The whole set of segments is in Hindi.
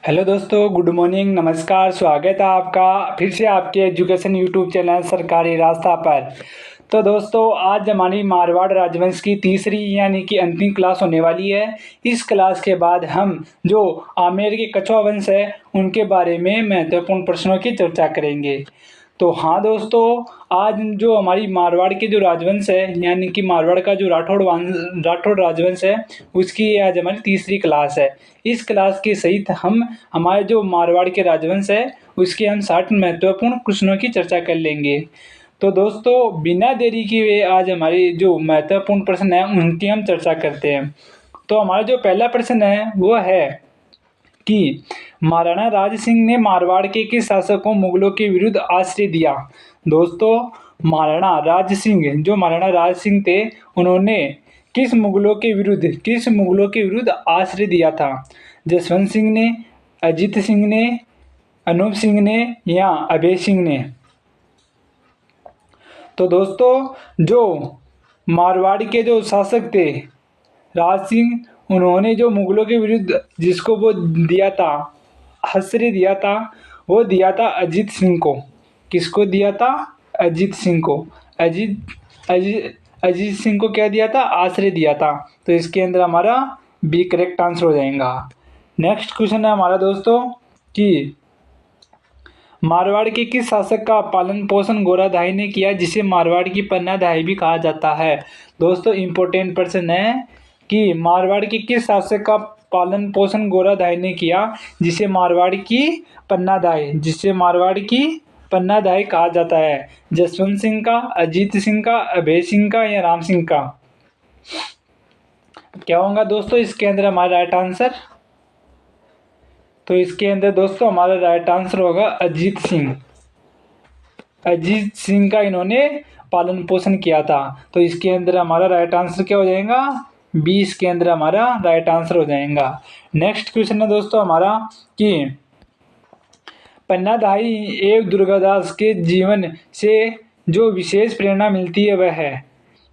हेलो दोस्तों, गुड मॉर्निंग, नमस्कार। स्वागत है आपका फिर से आपके एजुकेशन यूट्यूब चैनल सरकारी रास्ता पर। तो दोस्तों, आज हमारी मारवाड़ राजवंश की तीसरी यानी कि अंतिम क्लास होने वाली है। इस क्लास के बाद हम जो आमेर के कछुआ वंश है उनके बारे में महत्वपूर्ण प्रश्नों की चर्चा करेंगे। तो हाँ दोस्तों, आज जो हमारी मारवाड़ के जो राजवंश है यानी कि मारवाड़ का जो राठौड़ राजवंश है उसकी ये आज हमारी तीसरी क्लास है। इस क्लास के सहित हम हमारे जो मारवाड़ के राजवंश है उसके हम 60 महत्वपूर्ण प्रश्नों की चर्चा कर लेंगे। तो दोस्तों, बिना देरी किए आज हमारी जो महत्वपूर्ण प्रश्न है उनकी हम चर्चा करते हैं। तो हमारा जो पहला प्रश्न है वो है कि महाराणा राज सिंह ने मारवाड़ के किस शासक को मुगलों के विरुद्ध आश्रय दिया। दोस्तों, महाराणा राज सिंह थे, उन्होंने किस मुगलों के विरुद्ध आश्रय दिया था। जसवंत सिंह ने, अजीत सिंह ने, अनूप सिंह ने या अभय सिंह ने। तो दोस्तों, जो मारवाड़ के जो शासक थे राज सिंह, उन्होंने जो मुगलों के विरुद्ध जिसको वो दिया था, आश्रय दिया था, वो दिया था अजीत सिंह को। किसको दिया था? अजीत सिंह को। अजीत सिंह को क्या दिया था? आश्रय दिया था। तो इसके अंदर हमारा बी करेक्ट आंसर हो जाएगा। नेक्स्ट क्वेश्चन है हमारा दोस्तों कि मारवाड़ के किस शासक का पालन पोषण गोराधाई ने किया जिसे मारवाड़ की पन्नाधाई भी कहा जाता है। दोस्तों, इंपॉर्टेंट प्रश्न है कि मारवाड़ के किस शासक का पालन पोषण गोराधाई ने किया जिसे मारवाड़ की पन्नाधाई कहा जाता है। जसवंत सिंह का, अजीत सिंह का, अभय सिंह का या राम सिंह का। क्या होगा दोस्तों इसके अंदर हमारा राइट आंसर? तो इसके अंदर दोस्तों हमारा राइट आंसर होगा अजीत सिंह। अजीत सिंह का इन्होंने पालन पोषण किया था। तो इसके अंदर हमारा राइट आंसर क्या हो जाएगा? 20 के अंदर हमारा राइट आंसर हो जाएगा। नेक्स्ट क्वेश्चन है दोस्तों हमारा कि पन्नाधाई एवं दुर्गादास के जीवन से जो विशेष प्रेरणा मिलती है वह है।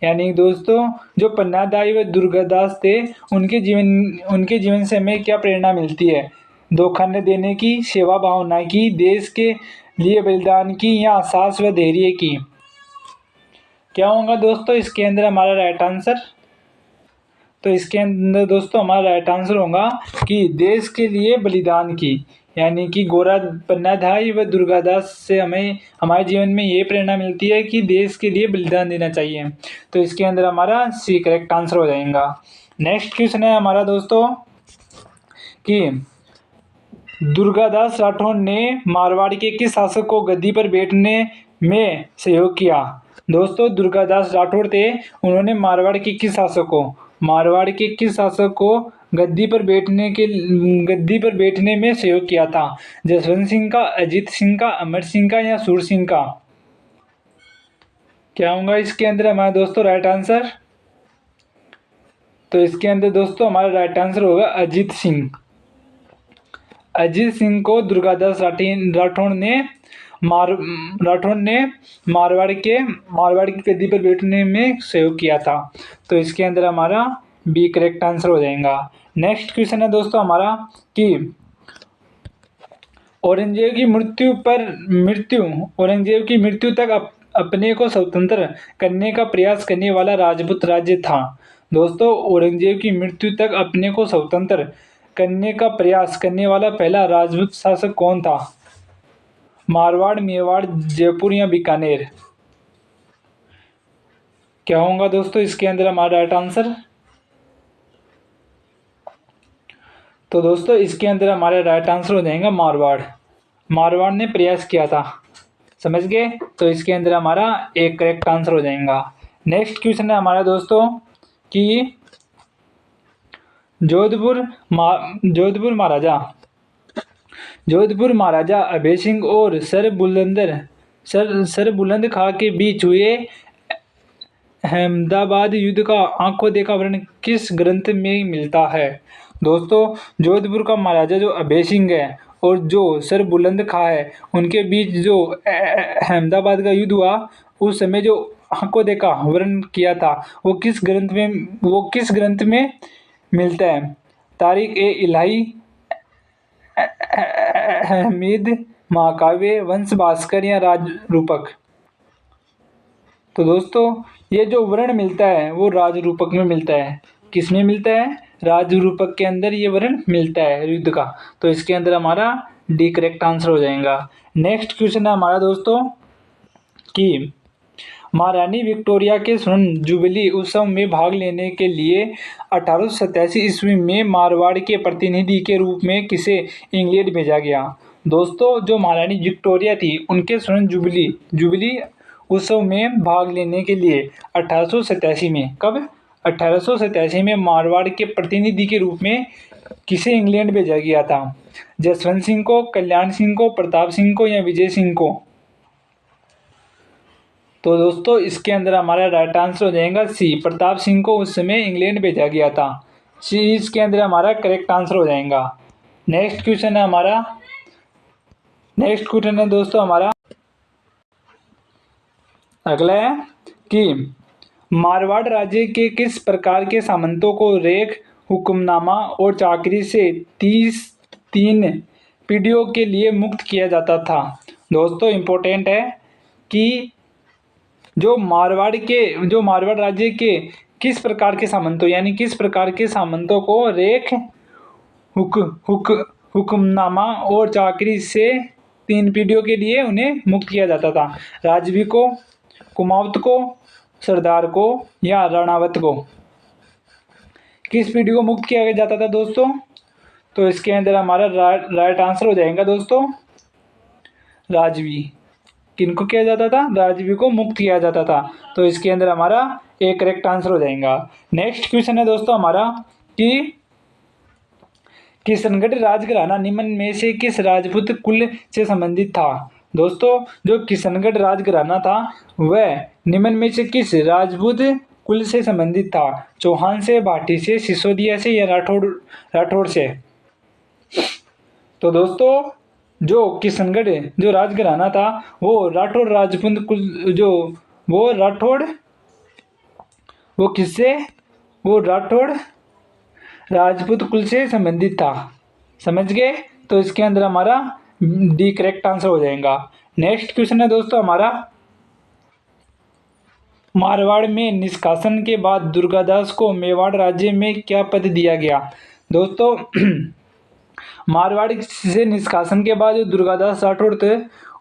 यानी दोस्तों, जो पन्नाधाई व दुर्गादास थे उनके जीवन से हमें क्या प्रेरणा मिलती है? धोखा न देने की, सेवा भावना की, देश के लिए बलिदान की या साहस व धैर्य की। क्या होगा दोस्तों इसके अंदर हमारा राइट आंसर? तो इसके अंदर दोस्तों हमारा राइट आंसर होगा कि देश के लिए बलिदान की। यानी कि पन्नाधाई व दुर्गादास से हमें हमारे जीवन में ये प्रेरणा मिलती है कि देश के लिए बलिदान देना चाहिए। तो इसके अंदर हमारा सी करेक्ट आंसर हो जाएगा। नेक्स्ट क्वेश्चन है हमारा दोस्तों कि दुर्गादास राठौड़ ने मारवाड़ के किस शासक को गद्दी पर बैठने में सहयोग किया। दोस्तों, दुर्गादास राठौड़ थे, उन्होंने मारवाड़ के किस शासक को गद्दी पर बैठने में सहयोग किया था। जसवंत सिंह का, अजीत सिंह का, अमर सिंह का या सूर सिंह का। क्या होगा इसके अंदर हमारा दोस्तों राइट आंसर? तो इसके अंदर दोस्तों हमारा राइट आंसर होगा अजीत सिंह। अजीत सिंह को दुर्गादास राठौड़ ने मारवाड़ की गद्दी पर बैठने में सहयोग किया था। तो इसके अंदर हमारा बी करेक्ट आंसर हो जाएगा। नेक्स्ट क्वेश्चन है दोस्तों हमारा कि औरंगजेब की मृत्यु तक अपने को स्वतंत्र करने का प्रयास करने वाला राजपूत राज्य था। दोस्तों, औरंगजेब की मृत्यु तक अपने को स्वतंत्र करने का प्रयास करने वाला पहला राजपूत शासक कौन था? मारवाड़, मेवाड़, जयपुर या बीकानेर। क्या होगा दोस्तों इसके अंदर हमारा राइट आंसर? तो दोस्तों इसके अंदर हमारा राइट आंसर हो जाएगा मारवाड़ ने प्रयास किया था। समझ गए? तो इसके अंदर हमारा एक करेक्ट आंसर हो जाएगा। नेक्स्ट क्वेश्चन है हमारा दोस्तों कि जोधपुर महाराजा अभय सिंह और सर बुलंद खां के बीच हुए अहमदाबाद युद्ध का आंखों देखा वर्णन किस ग्रंथ में मिलता है। दोस्तों, जोधपुर का महाराजा जो अभय सिंह है और जो सर बुलंद खां है उनके बीच जो अहमदाबाद का युद्ध हुआ उस समय जो आंखों देखा वर्णन किया था वो किस ग्रंथ में मिलता है? तारीख ए इलाही, अहमद, महाकाव्य, वंश भास्कर या राजरूपक। तो दोस्तों ये जो वर्ण मिलता है वो राजरूपक में मिलता है। किस में मिलता है? राजरूपक के अंदर ये वर्ण मिलता है युद्ध का। तो इसके अंदर हमारा डी करेक्ट आंसर हो जाएगा। नेक्स्ट क्वेश्चन है हमारा दोस्तों कि महारानी विक्टोरिया के स्वर्ण जुबली उत्सव में भाग लेने के लिए 1887 ईस्वी में मारवाड़ के प्रतिनिधि के रूप में किसे इंग्लैंड भेजा गया? दोस्तों जो महारानी विक्टोरिया थी उनके स्वर्ण जुबली उत्सव में भाग लेने के लिए 1887 में, कब? 1887 में मारवाड़ के प्रतिनिधि के रूप में किसे इंग्लैंड भेजा गया था? जसवंत सिंह को, कल्याण सिंह को, प्रताप सिंह को या विजय सिंह को? तो दोस्तों इसके अंदर हमारा राइट आंसर हो जाएगा सी, प्रताप सिंह को उस समय इंग्लैंड भेजा गया था। सी इसके अंदर हमारा करेक्ट आंसर हो जाएगा। नेक्स्ट क्वेश्चन है दोस्तों हमारा अगला है कि मारवाड़ राज्य के किस प्रकार के सामंतों को रेख, हुक्मनामा और चाकरी से 3 पीढ़ियों के लिए मुक्त किया जाता था? दोस्तों इम्पोर्टेंट है कि जो मारवाड़ राज्य के किस प्रकार के सामंतों यानी किस प्रकार के सामंतों को रेख, हुक्मनामा और चाकरी से 3 पीढ़ियों के लिए उन्हें मुक्त किया जाता था? राजवी को, कुमावत को, सरदार को या राणावत को? किस पीढ़ी को मुक्त किया जाता था दोस्तों? तो इसके अंदर हमारा राइट आंसर हो जाएगा दोस्तों राजवी। किनको किया जाता था? राजवी को मुक्त किया जाता था। तो इसके अंदर हमारा एक करेक्ट आंसर हो जाएगा। नेक्स्ट क्वेश्चन है दोस्तों हमारा कि किशनगढ़ राजघराना निम्न में से किस राजपूत कुल से संबंधित था? दोस्तों जो किशनगढ़ राजघराना था वह निम्न में से किस राजपूत कुल से संबंधित था? चौहान से, भाटी से, सिसोदिया से या राठौड़ से? तो दोस्तों जो किशनगढ़ जो राजघराना था वो राठौड़ राजपूत कुल वो राठौड़ राजपूत कुल से संबंधित था। समझ गए? तो इसके अंदर हमारा डी करेक्ट आंसर हो जाएगा। नेक्स्ट क्वेश्चन है दोस्तों हमारा मारवाड़ में निष्कासन के बाद दुर्गादास को मेवाड़ राज्य में क्या पद दिया गया? दोस्तों मारवाड़ से निष्कासन के बाद जो दुर्गादास राठौड़ थे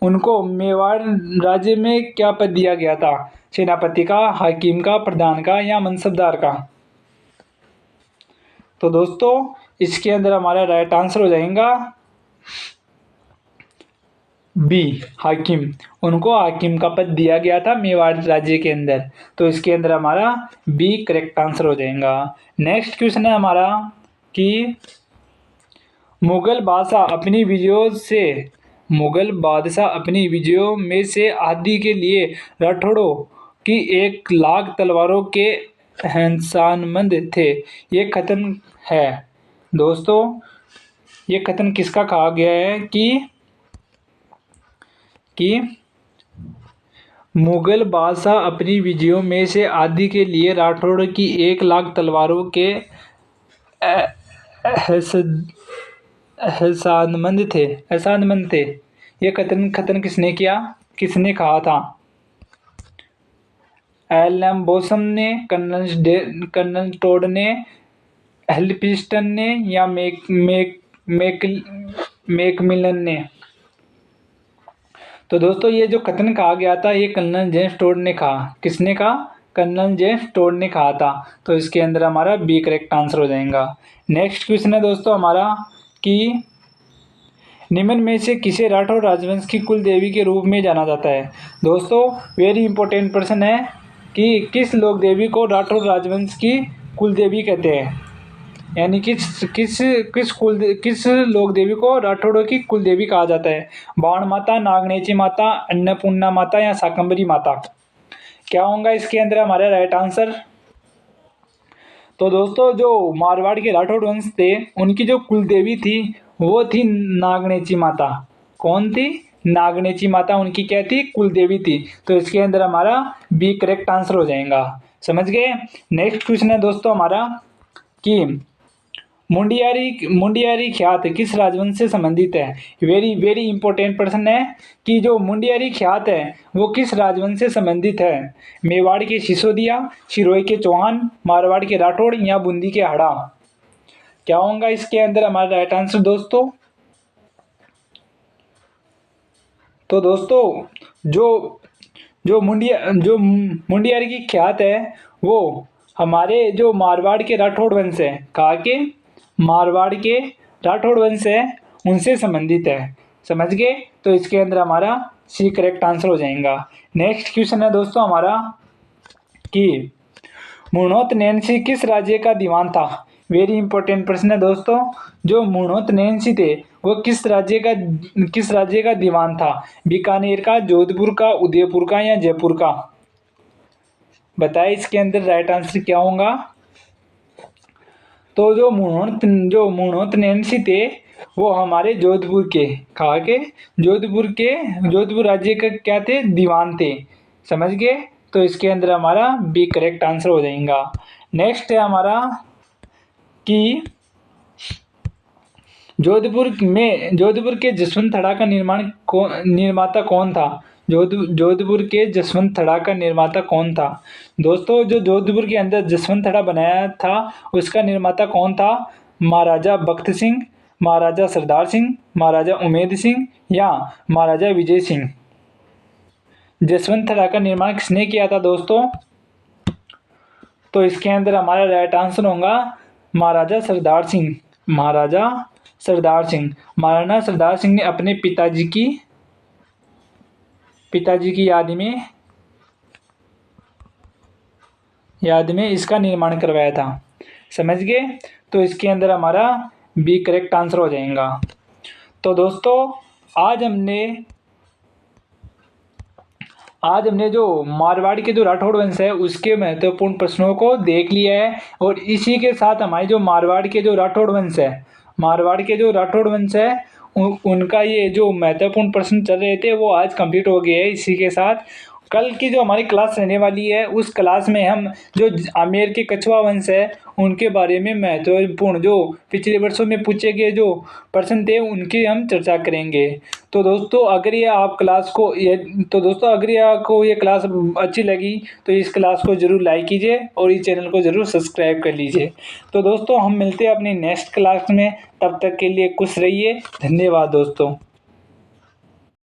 उनको मेवाड़ राज्य में क्या पद दिया गया था? सेनापति का, हाकिम का, प्रधान का या मनसबदार का? तो दोस्तों इसके अंदर हमारा राइट आंसर हो जाएगा बी, हाकिम। उनको हाकिम का पद दिया गया था मेवाड़ राज्य के अंदर। तो इसके अंदर हमारा बी करेक्ट आंसर हो जाएगा। नेक्स्ट क्वेश्चन है हमारा कि मुगल बादशाह अपनी विजयों में से आदि के लिए राठौड़ों की 1 लाख तलवारों के हंसानमंद थे। ये कथन है दोस्तों, ये कथन किसका कहा गया है कि मुगल बादशाह अपनी विजयों में से आदि के लिए राठौड़ की 1 लाख तलवारों के एहसानमंद थे। ये कथन किसने कहा था? एल.एम. बोसम ने, कर्नल टोड ने, हेल्पिस्टन ने या मैकमिलन ने? तो दोस्तों ये जो कथन कहा गया था ये कर्नल जेम्स टोड ने कहा। किसने कहा? कर्नल जेम्स टोड ने कहा था। तो इसके अंदर हमारा बी करेक्ट आंसर हो जाएगा। नेक्स्ट क्वेश्चन है दोस्तों हमारा कि निम्न में से किसे राठौड़ राजवंश की कुल देवी के रूप में जाना जाता है? दोस्तों वेरी इंपॉर्टेंट प्रश्न है कि किस लोक देवी को राठौड़ राजवंश की कुल देवी कहते हैं, यानी किस लोक देवी को राठौड़ों की कुल देवी कहा जाता है? बाण माता, नागनेची माता, अन्नपूर्णा माता या शाकंभरी माता? क्या होगा इसके अंदर हमारा राइट आंसर? तो दोस्तों जो मारवाड़ के राठौड़ वंश थे उनकी जो कुल देवी थी वो थी नागनेची माता। कौन थी? नागनेची माता उनकी क्या थी? कुल देवी थी। तो इसके अंदर हमारा बी करेक्ट आंसर हो जाएगा। समझ गए? नेक्स्ट क्वेश्चन है दोस्तों हमारा कि मुंडियारी मुंडियारी ख्यात किस राजवंश से संबंधित है? वेरी वेरी इंपॉर्टेंट प्रश्न है कि जो मुंडियारी ख्यात है वो किस राजवंश से संबंधित है? मेवाड़ के सिसोदिया, सिरोही के चौहान, मारवाड़ के राठौड़ या बूंदी के हाड़ा? क्या होगा इसके अंदर हमारा राइट आंसर दोस्तों? तो दोस्तों जो मुंडियारी की ख्यात है वो हमारे जो मारवाड़ के राठौड़ वंश है, कहा के मारवाड़ के राठौड़ वंश है उनसे संबंधित है। समझ गए? तो इसके अंदर हमारा सी करेक्ट आंसर हो जाएगा। नेक्स्ट क्वेश्चन है दोस्तों हमारा कि मुर्नोत नैन्सी किस राज्य का दीवान था? वेरी इंपॉर्टेंट प्रश्न है दोस्तों। जो मुर्नोत नैन्सी थे वो किस राज्य का दीवान था? बीकानेर का, जोधपुर का, उदयपुर का या जयपुर का? बताइए इसके अंदर राइट आंसर क्या होगा? तो जो मुर्नोत नैन्सी थे वो हमारे जोधपुर के, कहा के जोधपुर राज्य का क्या थे? दीवान थे। समझ गए? तो इसके अंदर हमारा बी करेक्ट आंसर हो जाएगा। नेक्स्ट है हमारा कि जोधपुर के जसवंत का निर्माता कौन था? जोधपुर के जसवंत का निर्माता कौन था? दोस्तों जो जोधपुर के अंदर जसवंत बनाया था उसका निर्माता कौन था? महाराजा बख्त सिंह, महाराजा सरदार सिंह, महाराजा उमेद सिंह या महाराजा विजय सिंह? जसवंत का निर्माण किसने किया था दोस्तों? तो इसके अंदर हमारा राइट आंसर होगा महाराजा सरदार सिंह। महाराजा सरदार सिंह ने अपने पिताजी की याद में इसका निर्माण करवाया था। समझ गए? तो इसके अंदर हमारा बी करेक्ट आंसर हो जाएगा। तो दोस्तों आज हमने जो मारवाड़ के जो राठौड़ वंश है उसके महत्वपूर्ण प्रश्नों को देख लिया है और इसी के साथ हमारे जो मारवाड़ के जो राठौड़ वंश है उनका ये जो महत्वपूर्ण प्रश्न चल रहे थे वो आज कंप्लीट हो गए हैं। इसी के साथ कल की जो हमारी क्लास रहने वाली है उस क्लास में हम जो आमेर के कछवा वंश है उनके बारे में महत्वपूर्ण जो पिछले वर्षों में पूछे गए जो प्रश्न थे उनकी हम चर्चा करेंगे। तो दोस्तों अगर ये आपको ये क्लास अच्छी लगी तो इस क्लास को ज़रूर लाइक कीजिए और इस चैनल को ज़रूर सब्सक्राइब कर लीजिए। तो दोस्तों हम मिलते हैं अपनी नेक्स्ट क्लास में, तब तक के लिए खुश रहिए। धन्यवाद दोस्तों।